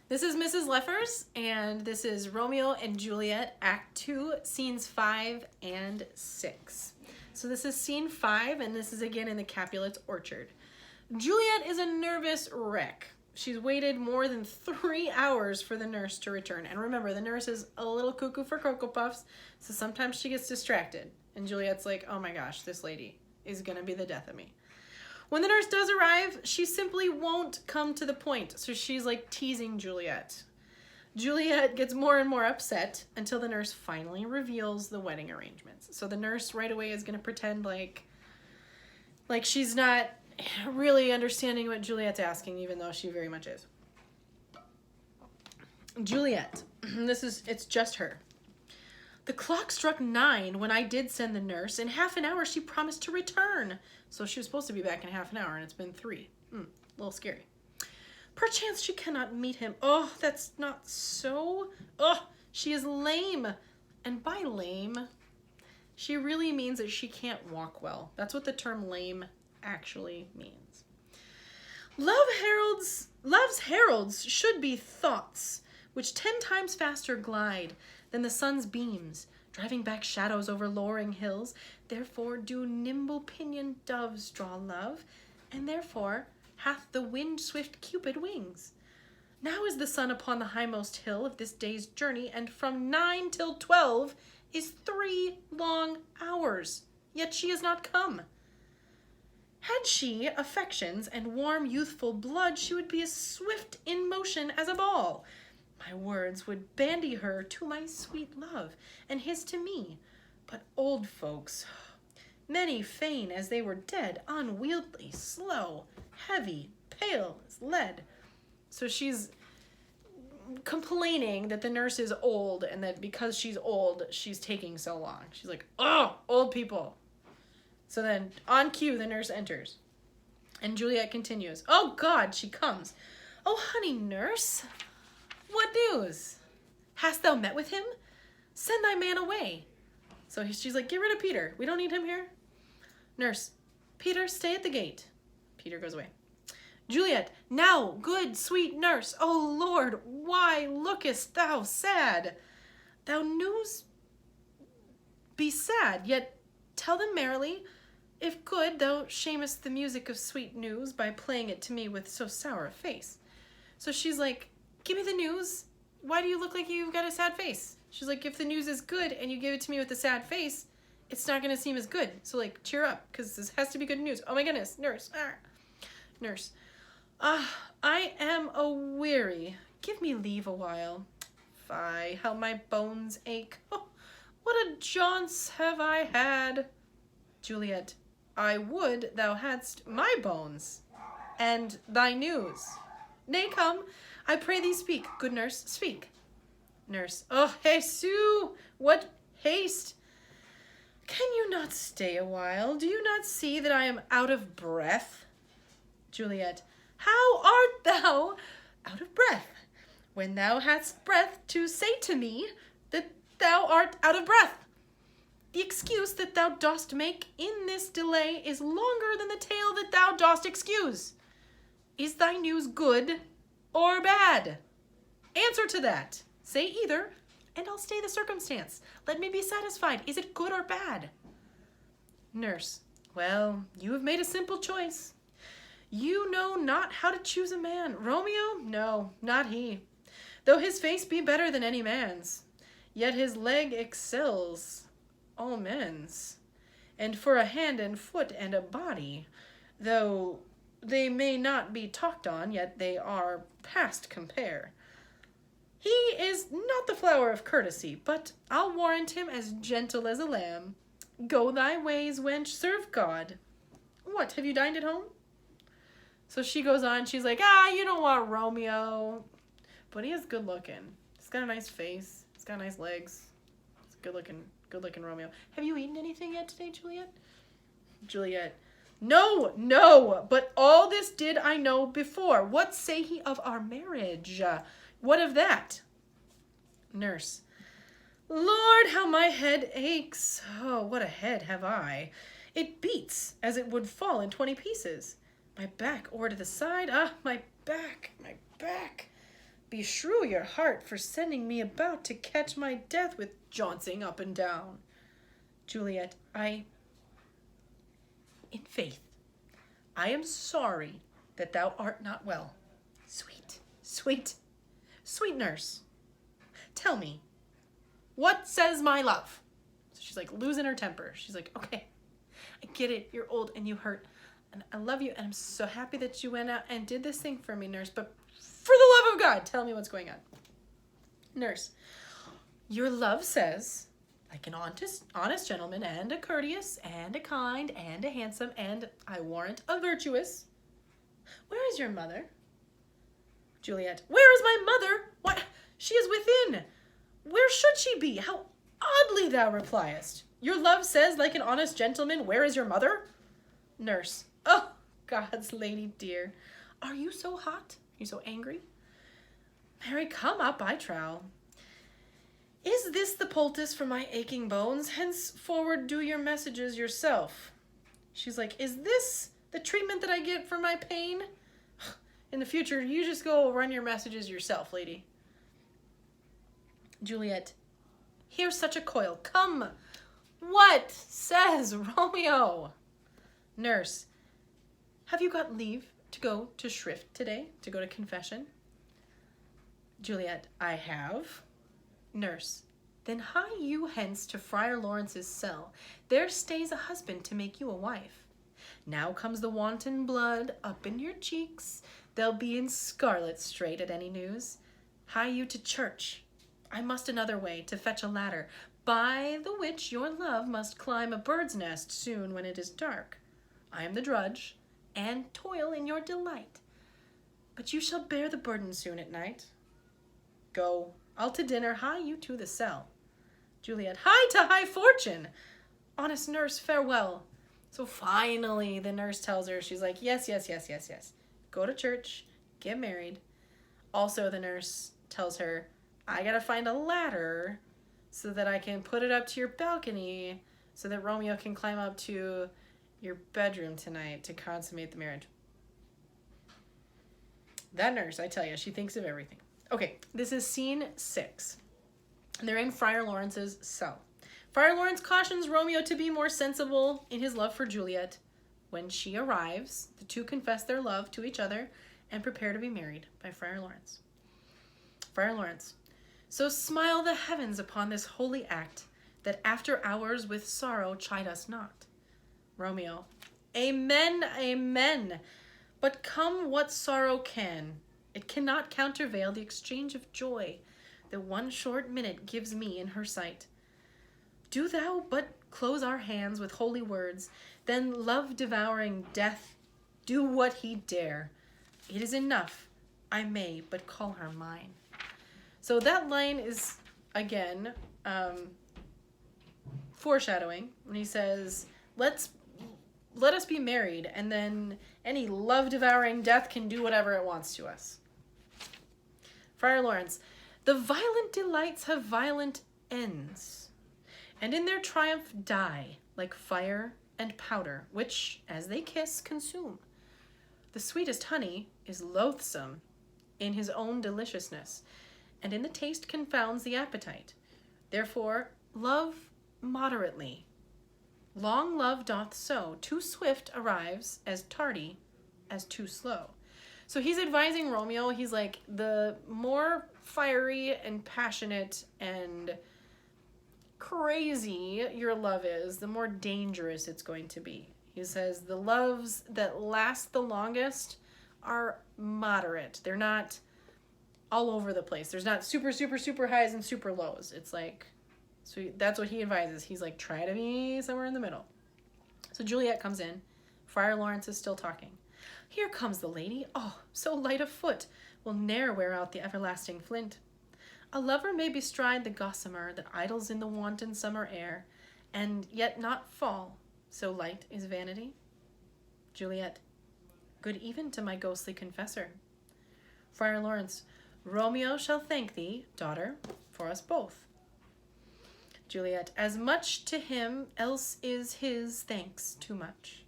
This is Mrs. Leffers, and this is Romeo and Juliet, Act 2, Scenes 5 and 6. So this is Scene 5, and this is again in the Capulet's orchard. Juliet is a nervous wreck. She's waited more than 3 hours for the nurse to return. And remember, the nurse is a little cuckoo for Cocoa Puffs, so sometimes she gets distracted. And Juliet's like, oh my gosh, this lady is gonna be the death of me. When the nurse does arrive, she simply won't come to the point, so she's like teasing Juliet. Juliet gets more and more upset until the nurse finally reveals the wedding arrangements. So the nurse right away is going to pretend like she's not really understanding what Juliet's asking, even though she very much is. Juliet, it's just her. The clock struck 9 when I did send the nurse. In half an hour, she promised to return. So she was supposed to be back in half an hour, and it's been 3. A little scary. Perchance she cannot meet him. Oh, that's not so. Oh, she is lame. And by lame, she really means that she can't walk well. That's what the term lame actually means. Love's heralds should be thoughts, which 10 times faster glide than the sun's beams, driving back shadows over lowering hills. Therefore do nimble-pinioned doves draw love, and therefore hath the wind-swift Cupid wings. Now is the sun upon the highmost hill of this day's journey, and from 9 till 12 is 3 long hours, yet she is not come. Had she affections and warm youthful blood, she would be as swift in motion as a ball. My words would bandy her to my sweet love, and his to me. But old folks, many fain as they were dead, unwieldy, slow, heavy, pale as lead. So she's complaining that the nurse is old, and that because she's old, she's taking so long. She's like, oh, old people. So then, on cue, the nurse enters. And Juliet continues, oh God, she comes. Oh, honey nurse, what news? Hast thou met with him? Send thy man away. So she's like, get rid of Peter. We don't need him here. Nurse, Peter, stay at the gate. Peter goes away. Juliet, now, good, sweet nurse. O Lord, why lookest thou sad? Thou news be sad, yet tell them merrily. If good, thou shamest the music of sweet news by playing it to me with so sour a face. So she's like, give me the news. Why do you look like you've got a sad face? She's like, if the news is good and you give it to me with a sad face, it's not going to seem as good. So like, cheer up, because this has to be good news. Oh my goodness, nurse. Nurse. I am a-weary. Give me leave a while. Fie, how my bones ache. Oh, what a jaunce have I had. Juliet, I would thou hadst my bones and thy news. Nay, come, I pray thee speak, good nurse, speak. Nurse, oh, Jesu, what haste! Can you not stay a while? Do you not see that I am out of breath? Juliet, how art thou out of breath, when thou hast breath to say to me that thou art out of breath? The excuse that thou dost make in this delay is longer than the tale that thou dost excuse. Is thy news good or bad? Answer to that. Say either, and I'll stay the circumstance. Let me be satisfied. Is it good or bad? Nurse, well, you have made a simple choice. You know not how to choose a man. Romeo? No, not he. Though his face be better than any man's, yet his leg excels all men's. And for a hand and foot and a body, though they may not be talked on, yet they are past compare. He is not the flower of courtesy, but I'll warrant him as gentle as a lamb. Go thy ways, wench, serve God. What, have you dined at home? So she goes on, she's like, you don't want Romeo. But he is good looking. He's got a nice face. He's got nice legs. He's good looking Romeo. Have you eaten anything yet today, Juliet? Juliet, no, but all this did I know before. What say he of our marriage? What of that? Nurse, Lord, how my head aches. Oh, what a head have I. It beats as it would fall in 20 pieces. My back o'er to the side. My back. Beshrew your heart for sending me about to catch my death with jouncing up and down. Juliet, in faith, I am sorry that thou art not well. Sweet, sweet, sweet nurse, tell me, what says my love? So she's like losing her temper. She's like, okay, I get it. You're old and you hurt. And I love you. And I'm so happy that you went out and did this thing for me, nurse. But for the love of God, tell me what's going on. Nurse, your love says, like an honest gentleman, and a courteous, and a kind, and a handsome, and, I warrant, a virtuous. Where is your mother? Juliet, where is my mother? What? She is within. Where should she be? How oddly thou repliest. Your love says, like an honest gentleman, where is your mother? Nurse, oh, God's lady dear, are you so hot? You so angry? Mary, come up, I trow. Is this the poultice for my aching bones? Henceforward do your messages yourself. She's like, is this the treatment that I get for my pain? In the future, you just go run your messages yourself, lady. Juliet, here's such a coil. Come, what says Romeo? Nurse, have you got leave to go to shrift today, to go to confession? Juliet, I have. Nurse, then hie you hence to Friar Lawrence's cell. There stays a husband to make you a wife. Now comes the wanton blood up in your cheeks. They'll be in scarlet straight at any news. Hie you to church. I must another way to fetch a ladder, by the which your love must climb a bird's nest soon when it is dark. I am the drudge, and toil in your delight. But you shall bear the burden soon at night. Go, I'll to dinner, hie you to the cell. Juliet, hie to high fortune. Honest nurse, farewell. So finally the nurse tells her, she's like, yes. Go to church, get married. Also the nurse tells her, I gotta find a ladder so that I can put it up to your balcony so that Romeo can climb up to your bedroom tonight to consummate the marriage. That nurse, I tell you, she thinks of everything. Okay, this is scene 6. They're in Friar Lawrence's cell. Friar Lawrence cautions Romeo to be more sensible in his love for Juliet. When she arrives, the two confess their love to each other and prepare to be married by Friar Lawrence. Friar Lawrence, so smile the heavens upon this holy act, that after hours with sorrow chide us not. Romeo, amen, amen. But come what sorrow can, it cannot countervail the exchange of joy that one short minute gives me in her sight. Do thou but close our hands with holy words, then love-devouring death do what he dare. It is enough, I may but call her mine. So that line is, again, foreshadowing when he says, let us be married, and then any love-devouring death can do whatever it wants to us. Friar Lawrence, the violent delights have violent ends, and in their triumph die, like fire and powder, which, as they kiss, consume. The sweetest honey is loathsome in his own deliciousness, and in the taste confounds the appetite. Therefore, love moderately. Long love doth so, too swift arrives, as tardy as too slow. So he's advising Romeo, he's like, the more fiery and passionate and crazy your love is, the more dangerous it's going to be. He says the loves that last the longest are moderate. They're not all over the place. There's not super, super, super highs and super lows. It's like, so that's what he advises. He's like, try to be somewhere in the middle. So Juliet comes in. Friar Lawrence is still talking. Here comes the lady. Oh, so light of foot, will ne'er wear out the everlasting flint. A lover may bestride the gossamer that idles in the wanton summer air, and yet not fall, so light is vanity. Juliet, good even to my ghostly confessor. Friar Lawrence, Romeo shall thank thee, daughter, for us both. Juliet, as much to him, else is his thanks too much.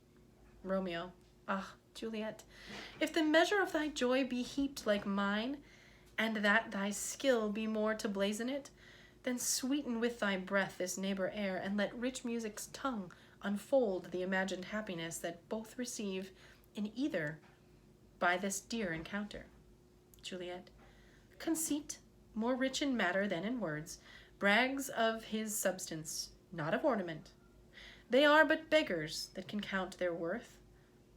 Romeo, ah, Juliet, if the measure of thy joy be heaped like mine, and that thy skill be more to blazon it, then sweeten with thy breath this neighbor air, and let rich music's tongue unfold the imagined happiness that both receive in either by this dear encounter. Juliet. Conceit, more rich in matter than in words, brags of his substance, not of ornament. They are but beggars that can count their worth,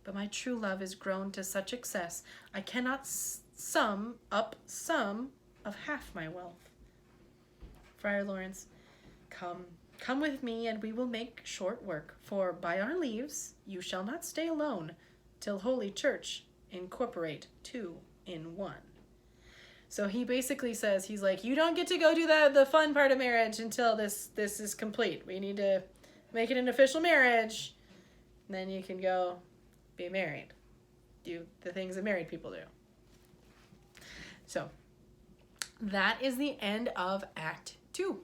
but my true love is grown to such excess, I cannot sum up some of half my wealth. Friar Lawrence. Come with me, and we will make short work, for by our leaves you shall not stay alone, till Holy Church incorporate two in one. So he basically says, he's like, you don't get to go do the fun part of marriage until this is complete. We need to make it an official marriage, and then you can go be married. Do the things that married people do. So that is the end of Act 2.